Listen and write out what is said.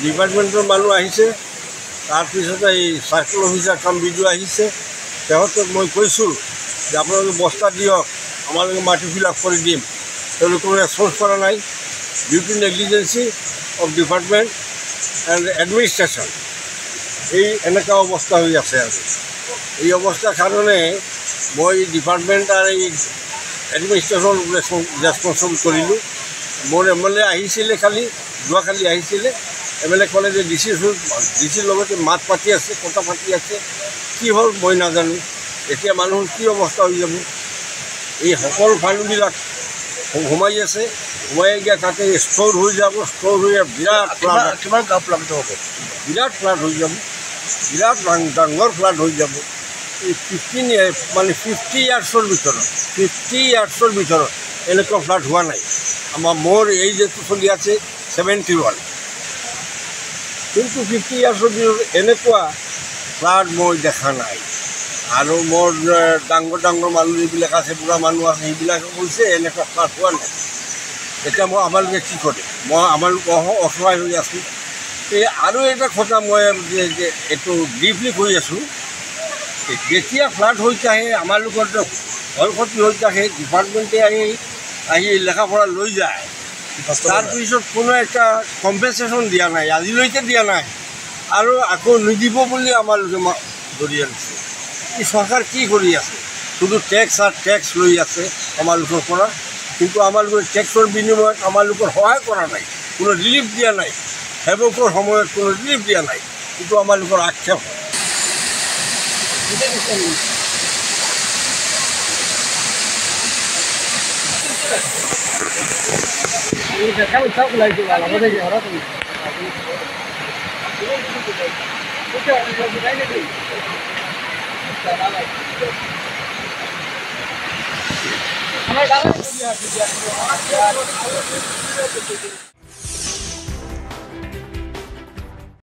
ডিপাৰ্টমেণ্টৰ মানুহ আহিছে, তাৰপিছতে এই চাৰ্কল অফিচাৰ কাম বিদ্যুৎ আহিছে। তেওঁলোকক মই কৈছোঁ যে আপোনালোকে বস্তা দিয়ক, আমালোকে মাটি ফিল আপ কৰি দিম। তেওঁলোকে ৰেছপন্স কৰা নাই। Duty negligence of department and administration, এই এনেকুৱা অৱস্থা হৈ আছে। আৰু এই অৱস্থাৰ কাৰণে মই ডিপাৰ্টমেণ্ট আৰু এই এডমিনিষ্ট্ৰেশ্যন ৰেছপন্সিবল কৰিলোঁ। মোৰ MLA আহিছিলে, যোৱাকালি আহিছিলে। MLA ক'লে যে ডিচিৰ লগতে মাত পাতি আছে, কথা পাতি আছে। কি হ'ল মই নাজানো। এতিয়া মানুহৰ কি অৱস্থা হৈ যাব। এই সকলো পানীবিলাক সোমাই আছে, সোমাই গিয়ে তাতে ষ্ট'ৰ হৈ যাব। ষ্ট'ৰ হৈ বিৰাট কিমান গাঁও প্লাবিত হ'ব, বিৰাট ফ্লাড হৈ যাব, বিৰাট ডাঙৰ ফ্লাড হৈ যাব। এই 50 ইয়াৰ্ছৰ ভিতৰত এনেকুৱা ফ্লাড হোৱা নাই। মোৰ এই যেটো চলি আছে 71, কিন্তু 50 ইয়াৰ্ছৰ ভিতৰত এনেকুৱা ফ্লাড মই দেখা নাই। আৰু মোৰ ডাঙৰ মানুহ যিবিলাক আছে, বুঢ়া মানুহ আছে, সেইবিলাকে কৈছে এনেকুৱা ফ্লাড হোৱা নাই। এতিয়া আমালোকে কি কৰে, আমালোক অসহায় হৈ আছোঁ। এই আৰু এটা কথা মই এইটো ব্ৰিফলি কৈ আছোঁ, যেতিয়া ফ্লাড হৈ থাকে আমালোকৰ ক্ষয় ক্ষতি হৈ থাকে, ডিপাৰ্টমেণ্টে আহি লেখা পঢ়া লৈ যায়। তাৰপিছত কোনো এটা কম্পেনচেশ্যন দিয়া নাই, আজিলৈকে দিয়া নাই। আৰু আকৌ নিদিব বুলি আমালোকে ধৰি আনিছে। এই চৰকাৰ কি কৰি আছে? শুধু টেক্স লৈ আছে আমালোকৰ পৰা, কিন্তু আমালোকৰ টেক্সৰ বিনিময়ত আমালোকৰ সহায় কৰা নাই, কোনো ৰিলিফ দিয়া নাই। সেৱকৰ সময়ত কোনো ৰিলিফ দিয়া নাই, কিন্তু আমালোকৰ আক্ষেপ হয়।